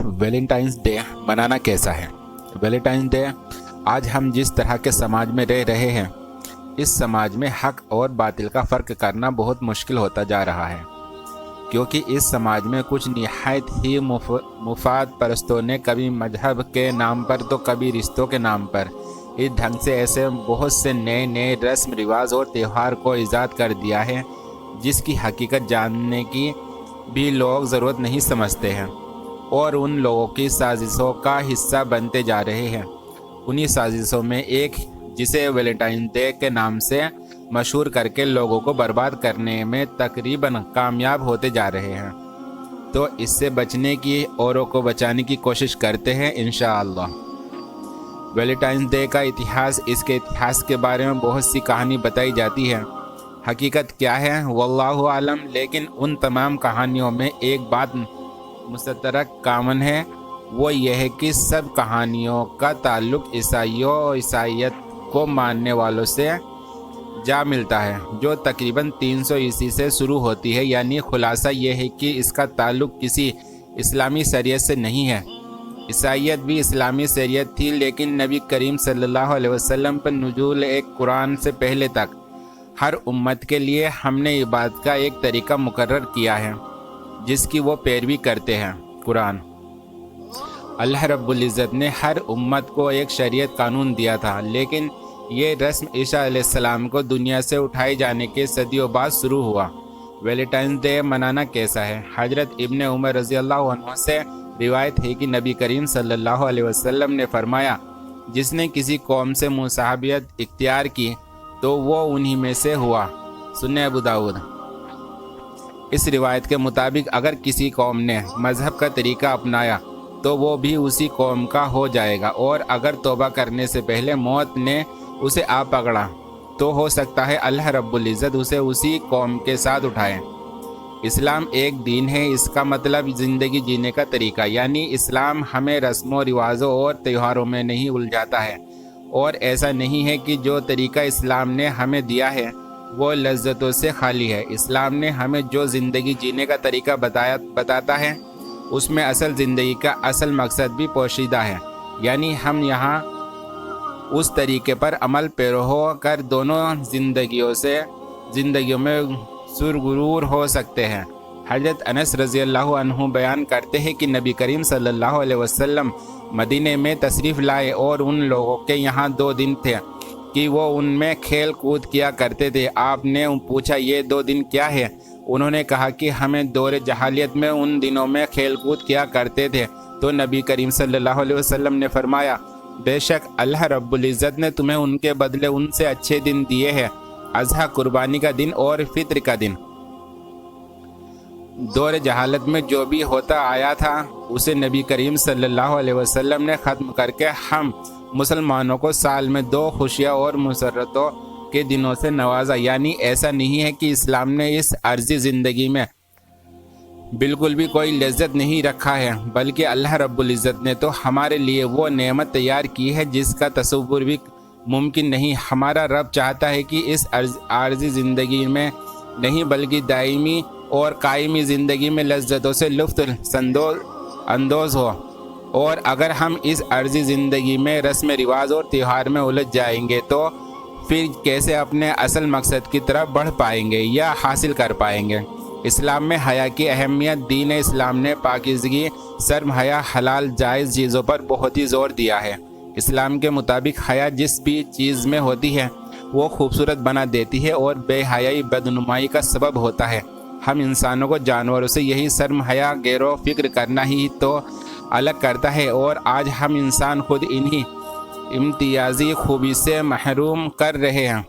Valentines day منانا کیسا ہے؟ ویلنٹائنس ڈے آج ہم جس طرح کے سماج میں رہ رہے ہیں، اس سماج میں حق اور باطل کا فرق کرنا بہت مشکل ہوتا جا رہا ہے، کیونکہ اس سماج میں کچھ نہایت ہی مفاد پرستوں نے کبھی مذہب کے نام پر تو کبھی رشتوں کے نام پر اس ڈھنگ سے ایسے بہت سے نئے رسم رواج اور تہوار کو ایجاد کر دیا ہے جس کی حقیقت جاننے کی بھی لوگ ضرورت نہیں سمجھتے ہیں، اور ان لوگوں کی سازشوں کا حصہ بنتے جا رہے ہیں۔ انہی سازشوں میں ایک جسے ویلنٹائن ڈے کے نام سے مشہور کر کے لوگوں کو برباد کرنے میں تقریباً کامیاب ہوتے جا رہے ہیں، تو اس سے بچنے کی، اوروں کو بچانے کی کوشش کرتے ہیں انشاءاللہ۔ ویلنٹائن ڈے کا اتہاس، اس کے اتہاس کے بارے میں بہت سی کہانی بتائی جاتی ہے، حقیقت کیا ہے واللہ عالم، لیکن ان تمام کہانیوں میں ایک بات مشترک کامن ہے، وہ یہ ہے کہ سب کہانیوں کا تعلق عیسائیوں اور عیسائیت کو ماننے والوں سے جا ملتا ہے، جو تقریباً 300 عیسوی سے شروع ہوتی ہے۔ یعنی خلاصہ یہ ہے کہ اس کا تعلق کسی اسلامی شریعت سے نہیں ہے۔ عیسائیت بھی اسلامی شریعت تھی، لیکن نبی کریم صلی اللہ علیہ وسلم پر نزول ایک قرآن سے پہلے تک ہر امت کے لیے ہم نے عبادت کا ایک طریقہ مقرر کیا ہے جس کی وہ پیروی کرتے ہیں۔ قرآن، اللہ رب العزت نے ہر امت کو ایک شریعت قانون دیا تھا، لیکن یہ رسم عیسیٰ علیہ السلام کو دنیا سے اٹھائے جانے کے صدیوں بعد شروع ہوا۔ ویلنٹائنس ڈے منانا کیسا ہے؟ حضرت ابن عمر رضی اللہ عنہ سے روایت ہے کہ نبی کریم صلی اللہ علیہ وسلم نے فرمایا، جس نے کسی قوم سے مصاحبت اختیار کی تو وہ انہی میں سے ہوا۔ سنن ابو داؤد۔ اس روایت کے مطابق اگر کسی قوم نے مذہب کا طریقہ اپنایا تو وہ بھی اسی قوم کا ہو جائے گا، اور اگر توبہ کرنے سے پہلے موت نے اسے آ پکڑا تو ہو سکتا ہے اللہ رب العزت اسے اسی قوم کے ساتھ اٹھائے۔ اسلام ایک دین ہے، اس کا مطلب زندگی جینے کا طریقہ، یعنی اسلام ہمیں رسموں رواجوں اور تہواروں میں نہیں الجھاتا ہے، اور ایسا نہیں ہے کہ جو طریقہ اسلام نے ہمیں دیا ہے وہ لذتوں سے خالی ہے۔ اسلام نے ہمیں جو زندگی جینے کا طریقہ بتاتا ہے اس میں اصل زندگی کا اصل مقصد بھی پوشیدہ ہے، یعنی ہم یہاں اس طریقے پر عمل پیرا ہو کر دونوں زندگیوں میں سرگرور ہو سکتے ہیں۔ حضرت انس رضی اللہ عنہ بیان کرتے ہیں کہ نبی کریم صلی اللہ علیہ وسلم مدینے میں تشریف لائے اور ان لوگوں کے یہاں 2 دن تھے کہ وہ ان میں کھیل کود کیا کرتے تھے۔ آپ نے پوچھا، یہ 2 دن کیا ہے؟ انہوں نے کہا کہ ہمیں دور جاہلیت میں ان دنوں میں کھیل کود کیا کرتے تھے۔ تو نبی کریم صلی اللہ علیہ وسلم نے فرمایا، بے شک اللہ رب العزت نے تمہیں ان کے بدلے ان سے اچھے دن دیے ہیں، اضحیٰ قربانی کا دن اور فطر کا دن۔ دور جہالت میں جو بھی ہوتا آیا تھا اسے نبی کریم صلی اللہ علیہ وسلم نے ختم کر کے ہم مسلمانوں کو سال میں 2 خوشیاں اور مسرتوں کے دنوں سے نوازا۔ یعنی ایسا نہیں ہے کہ اسلام نے اس عارضی زندگی میں بالکل بھی کوئی لذت نہیں رکھا ہے، بلکہ اللہ رب العزت نے تو ہمارے لیے وہ نعمت تیار کی ہے جس کا تصور بھی ممکن نہیں۔ ہمارا رب چاہتا ہے کہ اس عارضی زندگی میں نہیں بلکہ دائمی اور قائمی زندگی میں لذتوں سے لطف اندوز ہو، اور اگر ہم اس عارضی زندگی میں رسم رواج اور تہوار میں الجھ جائیں گے تو پھر کیسے اپنے اصل مقصد کی طرف بڑھ پائیں گے یا حاصل کر پائیں گے؟ اسلام میں حیا کی اہمیت، دین اسلام نے پاکیزگی، شرم، حیا، حلال جائز چیزوں پر بہت ہی زور دیا ہے۔ اسلام کے مطابق حیا جس بھی چیز میں ہوتی ہے وہ خوبصورت بنا دیتی ہے، اور بے حیائی بدنمائی کا سبب ہوتا ہے۔ ہم انسانوں کو جانوروں سے یہی شرم، حیا، غیر و فکر کرنا ہی تو الگ کرتا ہے، اور آج ہم انسان خود انہی امتیازی خوبی سے محروم کر رہے ہیں۔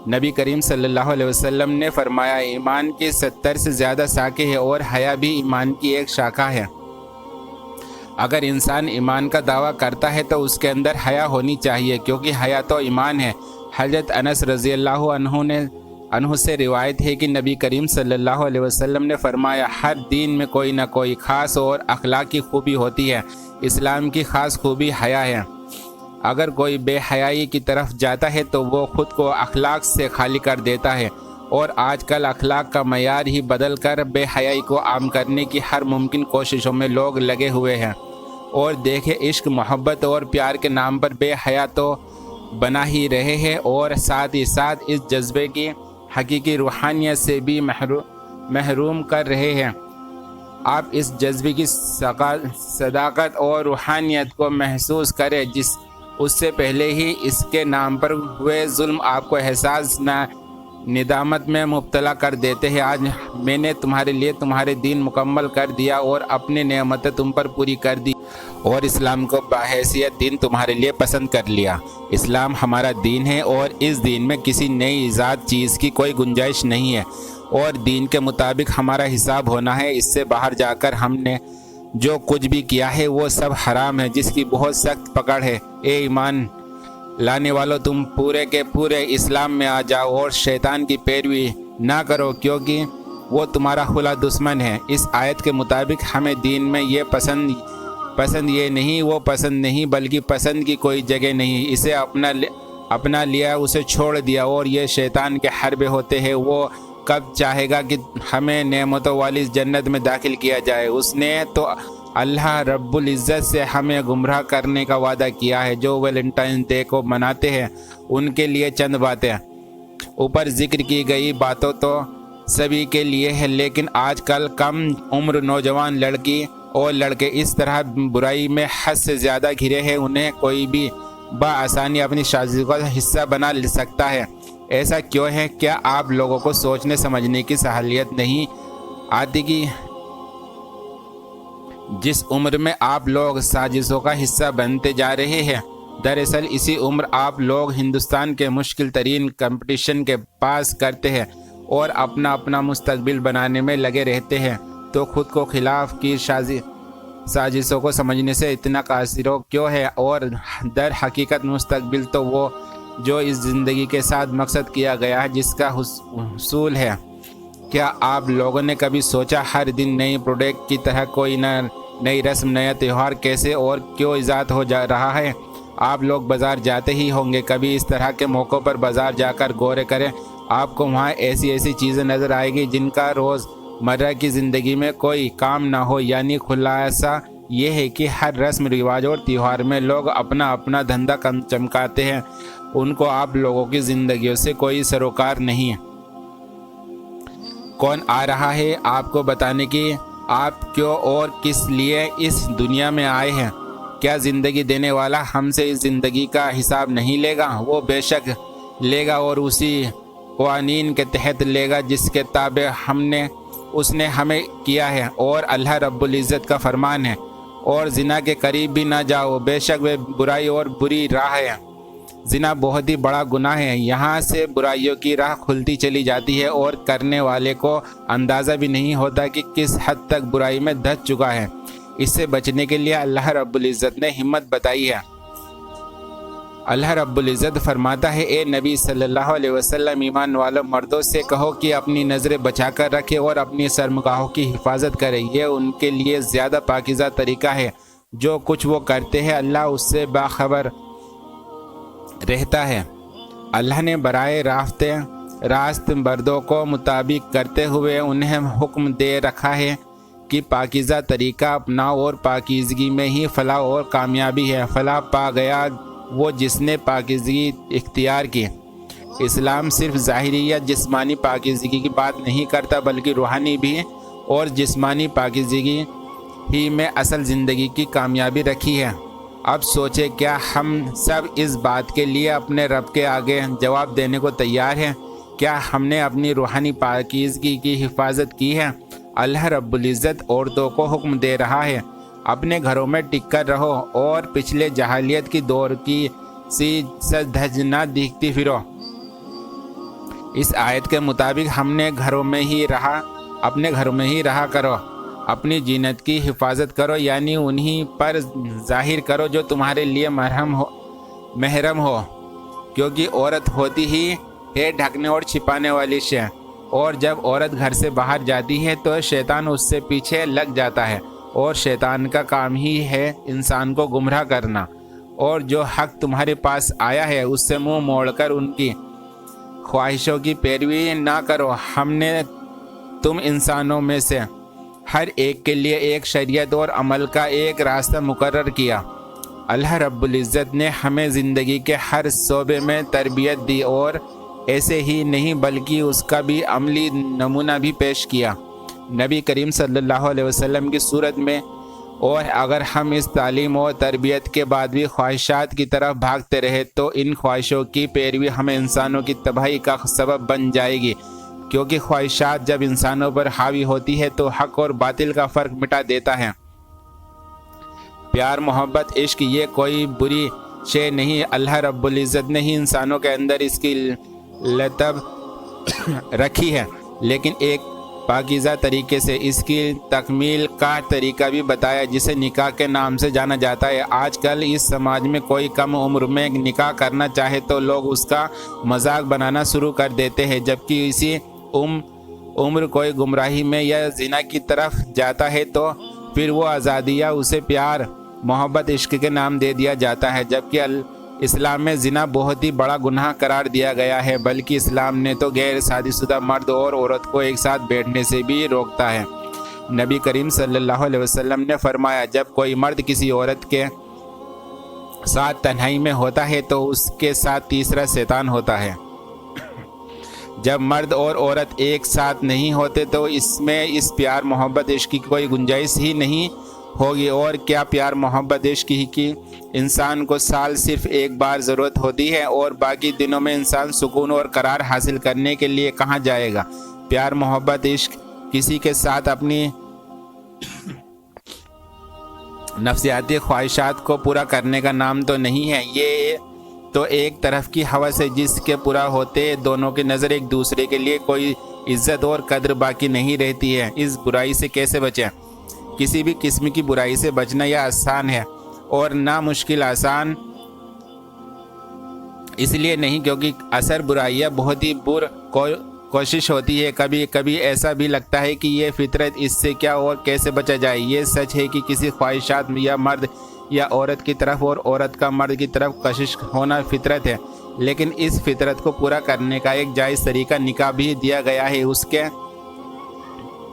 نبی کریم صلی اللہ علیہ وسلم نے فرمایا، ایمان کی 70 سے زیادہ شاخیں ہیں اور حیا بھی ایمان کی ایک شاخہ ہے۔ اگر انسان ایمان کا دعویٰ کرتا ہے تو اس کے اندر حیا ہونی چاہیے، کیونکہ حیا تو ایمان ہے۔ حضرت انس رضی اللہ عنہ سے روایت ہے کہ نبی کریم صلی اللہ علیہ وسلم نے فرمایا، ہر دین میں کوئی نہ کوئی خاص اور اخلاقی خوبی ہوتی ہے، اسلام کی خاص خوبی حیا ہے۔ اگر کوئی بے حیائی کی طرف جاتا ہے تو وہ خود کو اخلاق سے خالی کر دیتا ہے اور آج کل اخلاق کا معیار ہی بدل کر بے حیائی کو عام کرنے کی ہر ممکن کوششوں میں لوگ لگے ہوئے ہیں۔ اور دیکھیں، عشق، محبت اور پیار کے نام پر بے حیا تو بنا ہی رہے ہیں، اور ساتھ ہی ساتھ اس جذبے کی حقیقی روحانیت سے بھی محروم کر رہے ہیں۔ آپ اس جذبے کی صداقت اور روحانیت کو محسوس کریں، اس سے پہلے ہی اس کے نام پر ہوئے ظلم آپ کو احساس ندامت میں مبتلا کر دیتے ہیں۔ آج میں نے تمہارے لیے تمہارے دین مکمل کر دیا اور اپنی نعمتیں تم پر پوری کر دی، اور اسلام کو بحیثیت دین تمہارے لیے پسند کر لیا۔ اسلام ہمارا دین ہے، اور اس دین میں کسی نئی ایجاد چیز کی کوئی گنجائش نہیں ہے، اور دین کے مطابق ہمارا حساب ہونا ہے۔ اس سے باہر جا کر ہم نے جو کچھ بھی کیا ہے وہ سب حرام ہے، جس کی بہت سخت پکڑ ہے۔ اے ایمان لانے والوں، تم پورے کے پورے اسلام میں آ جاؤ اور شیطان کی پیروی نہ کرو، کیونکہ وہ تمہارا کھلا دشمن ہے۔ اس آیت کے مطابق ہمیں دین میں یہ پسند یہ نہیں، وہ پسند نہیں، بلکہ پسند کی کوئی جگہ نہیں۔ اسے اپنا لیا، اسے چھوڑ دیا، اور یہ شیطان کے حربے ہوتے ہیں۔ وہ کب چاہے گا کہ ہمیں نعمتوں والی جنت میں داخل کیا جائے؟ اس نے تو اللہ رب العزت سے ہمیں گمراہ کرنے کا وعدہ کیا ہے۔ جو ویلنٹائن ڈے کو مناتے ہیں ان کے لیے چند باتیں اوپر ذکر کی گئی باتوں تو سبھی کے لیے ہے، لیکن آج کل کم عمر نوجوان لڑکی اور لڑکے اس طرح برائی میں حد سے زیادہ گھرے ہیں، انہیں کوئی بھی بآسانی اپنی شادی کا حصہ بنا سکتا ہے۔ ایسا کیوں ہے؟ کیا آپ لوگوں کو سوچنے سمجھنے کی صلاحیت نہیں آتی کہ جس عمر میں آپ لوگ سازشوں کا حصہ بنتے جا رہے ہیں، دراصل اسی عمر آپ لوگ ہندوستان کے مشکل ترین کمپٹیشن کے پاس کرتے ہیں اور اپنا مستقبل بنانے میں لگے رہتے ہیں، تو خود کو خلاف کی سازشوں کو سمجھنے سے اتنا قاصر کیوں ہے؟ اور در حقیقت مستقبل تو وہ جو اس زندگی کے ساتھ مقصد کیا گیا ہے، جس کا حصول ہے۔ کیا آپ لوگوں نے کبھی سوچا ہر دن نئی پروڈکٹ کی طرح کوئی نئی رسم، نیا تہوار کیسے اور کیوں ایجاد ہو جا رہا ہے؟ آپ لوگ بازار جاتے ہی ہوں گے، کبھی اس طرح کے موقعوں پر بازار جا کر غور کریں، آپ کو وہاں ایسی چیزیں نظر آئے گی جن کا روز مرہ کی زندگی میں کوئی کام نہ ہو۔ یعنی خلاصہ یہ ہے کہ ہر رسم رواج اور تہوار میں لوگ اپنا دھندا چمکاتے ہیں، ان کو آپ لوگوں کی زندگیوں سے کوئی سروکار نہیں۔ کون آ رہا ہے آپ کو بتانے کی آپ کیوں اور کس لیے اس دنیا میں آئے ہیں؟ کیا زندگی دینے والا ہم سے اس زندگی کا حساب نہیں لے گا؟ وہ بے شک لے گا، اور اسی قوانین کے تحت لے گا جس کے تابع اس نے ہمیں کیا ہے، اور اللہ رب العزت کا فرمان ہے، اور زنا کے قریب بھی نہ جاؤ، بے شک وہ برائی اور بری راہ ہے۔ زنا بہت ہی بڑا گناہ ہے، یہاں سے برائیوں کی راہ کھلتی چلی جاتی ہے، اور کرنے والے کو اندازہ بھی نہیں ہوتا کہ کس حد تک برائی میں دھس چکا ہے۔ اس سے بچنے کے لیے اللہ رب العزت نے ہمت بتائی ہے۔ اللہ رب العزت فرماتا ہے، اے نبی صلی اللہ علیہ وسلم، ایمان والوں مردوں سے کہو کہ اپنی نظریں بچا کر رکھے اور اپنی سرمگاہوں کی حفاظت کرے، یہ ان کے لیے زیادہ پاکیزہ طریقہ ہے۔ جو کچھ وہ کرتے ہیں اللہ اس سے باخبر رہتا ہے۔ اللہ نے برائے راست مردوں کو مطابق کرتے ہوئے انہیں حکم دے رکھا ہے کہ پاکیزہ طریقہ اپناؤ، اور پاکیزگی میں ہی فلاح اور کامیابی ہے۔ فلاح پا گیا وہ جس نے پاکیزگی اختیار کی۔ اسلام صرف ظاہری یا جسمانی پاکیزگی کی بات نہیں کرتا، بلکہ روحانی بھی، اور جسمانی پاکیزگی ہی میں اصل زندگی کی کامیابی رکھی ہے۔ اب سوچیں، کیا ہم سب اس بات کے لیے اپنے رب کے آگے جواب دینے کو تیار ہیں؟ کیا ہم نے اپنی روحانی پاکیزگی کی حفاظت کی ہے؟ اللہ رب العزت عورتوں کو حکم دے رہا ہے، اپنے گھروں میں ٹک کر رہو اور پچھلے جاہلیت کی دور کی سی سج دھج نہ دیکھتی پھرو۔ اس آیت کے مطابق ہم نے اپنے گھروں میں ہی رہا کرو، اپنی زینت کی حفاظت کرو، یعنی انہی پر ظاہر کرو جو تمہارے لیے محرم ہو، کیونکہ عورت ہوتی ہی ہے ڈھکنے اور چھپانے والی شے، اور جب عورت گھر سے باہر جاتی ہے تو شیطان اس سے پیچھے لگ جاتا ہے، اور شیطان کا کام ہی ہے انسان کو گمراہ کرنا، اور جو حق تمہارے پاس آیا ہے اس سے منہ موڑ کر ان کی خواہشوں کی پیروی نہ کرو۔ ہم نے تم انسانوں میں سے ہر ایک کے لیے ایک شریعت اور عمل کا ایک راستہ مقرر کیا۔ اللہ رب العزت نے ہمیں زندگی کے ہر شعبے میں تربیت دی، اور ایسے ہی نہیں بلکہ اس کا بھی عملی نمونہ بھی پیش کیا نبی کریم صلی اللہ علیہ وسلم کی صورت میں۔ اور اگر ہم اس تعلیم اور تربیت کے بعد بھی خواہشات کی طرف بھاگتے رہے تو ان خواہشوں کی پیروی ہمیں انسانوں کی تباہی کا سبب بن جائے گی، کیونکہ خواہشات جب انسانوں پر حاوی ہوتی ہے تو حق اور باطل کا فرق مٹا دیتا ہے۔ پیار، محبت، عشق یہ کوئی بری شے نہیں، اللہ رب العزت نے ہی انسانوں کے اندر اس کی لطف رکھی ہے، لیکن ایک پاکیزہ طریقے سے اس کی تکمیل کا طریقہ بھی بتایا، جسے نکاح کے نام سے جانا جاتا ہے۔ آج کل اس سماج میں کوئی کم عمر میں نکاح کرنا چاہے تو لوگ اس کا مذاق بنانا شروع کر دیتے ہیں، جبکہ اسی عمر کوئی گمراہی میں یا زنا کی طرف جاتا ہے تو پھر وہ آزادی یا اسے پیار، محبت، عشق کے نام دے دیا جاتا ہے، جبکہ اسلام میں زنا بہت ہی بڑا گناہ قرار دیا گیا ہے، بلکہ اسلام نے تو غیر شادی شدہ مرد اور عورت کو ایک ساتھ بیٹھنے سے بھی روکتا ہے۔ نبی کریم صلی اللہ علیہ وسلم نے فرمایا، جب کوئی مرد کسی عورت کے ساتھ تنہائی میں ہوتا ہے تو اس کے ساتھ تیسرا شیطان ہوتا ہے۔ جب مرد اور عورت ایک ساتھ نہیں ہوتے تو اس میں اس پیار، محبت، عشق کی کوئی گنجائش ہی نہیں ہوگی۔ اور کیا پیار، محبت، عشق کی انسان کو سال صرف ایک بار ضرورت ہوتی ہے، اور باقی دنوں میں انسان سکون اور قرار حاصل کرنے کے لیے کہاں جائے گا؟ پیار، محبت، عشق کسی کے ساتھ اپنی نفسیاتی خواہشات کو پورا کرنے کا نام تو نہیں ہے، یہ تو ایک طرف کی ہوس ہے جس کے پورا ہوتے دونوں کی نظر ایک دوسرے کے لیے کوئی عزت اور قدر باقی نہیں رہتی ہے۔ اس برائی سے کیسے بچیں؟ کسی بھی قسم کی برائی سے بچنا یہ آسان ہے اور نہ مشکل۔ آسان اس لیے نہیں کیونکہ اثر برائیاں بہت ہی کوشش ہوتی ہے، کبھی کبھی ایسا بھی لگتا ہے کہ یہ فطرت، اس سے کیا اور کیسے بچا جائے۔ یہ سچ ہے کہ کسی خواہشات یا مرد یا عورت کی طرف اور عورت کا مرد کی طرف کشش ہونا فطرت ہے، لیکن اس فطرت کو پورا کرنے کا ایک جائز طریقہ نکاح بھی دیا گیا ہے۔ اس کے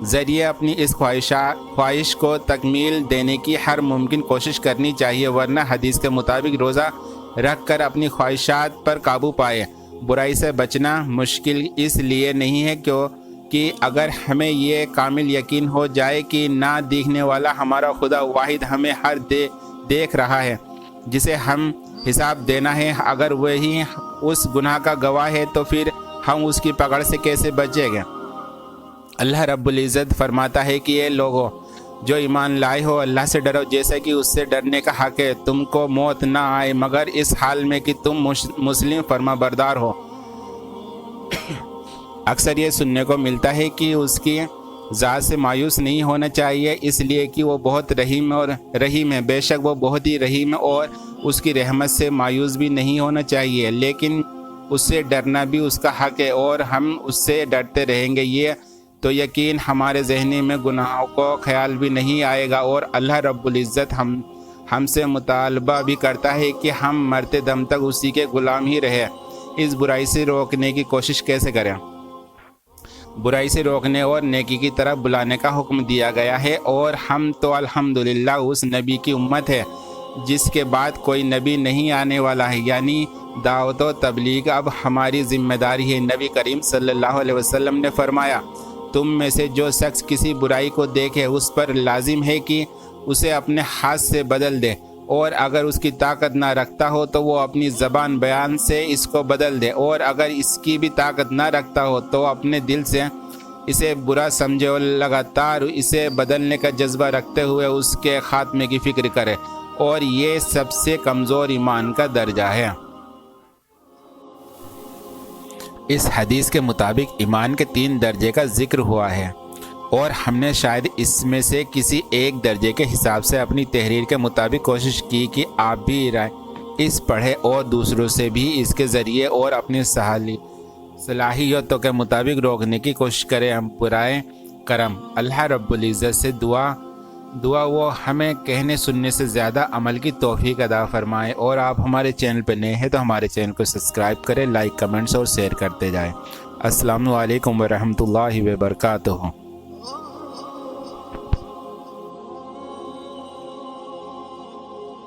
ذریعے اپنی اس خواہش کو تکمیل دینے کی ہر ممکن کوشش کرنی چاہیے، ورنہ حدیث کے مطابق روزہ رکھ کر اپنی خواہشات پر قابو پائے۔ برائی سے بچنا مشکل اس لیے نہیں ہے کیونکہ اگر ہمیں یہ کامل یقین ہو جائے کہ نہ دیکھنے والا ہمارا خدا واحد ہمیں ہر دیکھ رہا ہے جسے ہم حساب دینا ہے، اگر وہی اس گناہ کا گواہ ہے تو پھر ہم اس کی پکڑ سے کیسے بچیں گے؟ اللہ رب العزت فرماتا ہے کہ اے لوگو جو ایمان لائے ہو، اللہ سے ڈرو جیسا کہ اس سے ڈرنے کا حق ہے۔ تم کو موت نہ آئے مگر اس حال میں کہ تم مسلم فرما بردار ہو۔ اکثر یہ سننے کو ملتا ہے کہ اس کی ذات سے مایوس نہیں ہونا چاہیے، اس لیے کہ وہ بہت رحیم ہے۔ بے شک وہ بہت ہی رحیم ہے اور اس کی رحمت سے مایوس بھی نہیں ہونا چاہیے، لیکن اس سے ڈرنا بھی اس کا حق ہے اور ہم اس سے ڈرتے رہیں گے۔ یہ تو یقین ہمارے ذہنی میں گناہوں کو خیال بھی نہیں آئے گا، اور اللہ رب العزت ہم سے مطالبہ بھی کرتا ہے کہ ہم مرتے دم تک اسی کے غلام ہی رہے۔ اس برائی سے روکنے کی کوشش کیسے کریں؟ برائی سے روکنے اور نیکی کی طرف بلانے کا حکم دیا گیا ہے، اور ہم تو الحمدللہ اس نبی کی امت ہے جس کے بعد کوئی نبی نہیں آنے والا ہے، یعنی دعوت و تبلیغ اب ہماری ذمہ داری ہے۔ نبی کریم صلی اللہ علیہ وسلم نے فرمایا، تم میں سے جو شخص کسی برائی کو دیکھے اس پر لازم ہے کہ اسے اپنے ہاتھ سے بدل دے، اور اگر اس کی طاقت نہ رکھتا ہو تو وہ اپنی زبان بیان سے اس کو بدل دے، اور اگر اس کی بھی طاقت نہ رکھتا ہو تو اپنے دل سے اسے برا سمجھے اور لگاتار اسے بدلنے کا جذبہ رکھتے ہوئے اس کے خاتمے کی فکر کرے، اور یہ سب سے کمزور ایمان کا درجہ ہے۔ اس حدیث کے مطابق ایمان کے 3 درجے کا ذکر ہوا ہے، اور ہم نے شاید اس میں سے کسی ایک درجے کے حساب سے اپنی تحریر کے مطابق کوشش کی کہ آپ بھی اس پڑھیں اور دوسروں سے بھی اس کے ذریعے اور اپنی صلاحیتوں کے مطابق روکنے کی کوشش کریں۔ ہم برائے کرم اللہ رب العزت سے دعا دعا وہ ہمیں کہنے سننے سے زیادہ عمل کی توفیق عطا فرمائے۔ اور آپ ہمارے چینل پہ نئے ہیں تو ہمارے چینل کو سبسکرائب کریں، لائک، کمنٹس اور شیئر کرتے جائیں۔ السلام علیکم ورحمۃ اللہ وبرکاتہ۔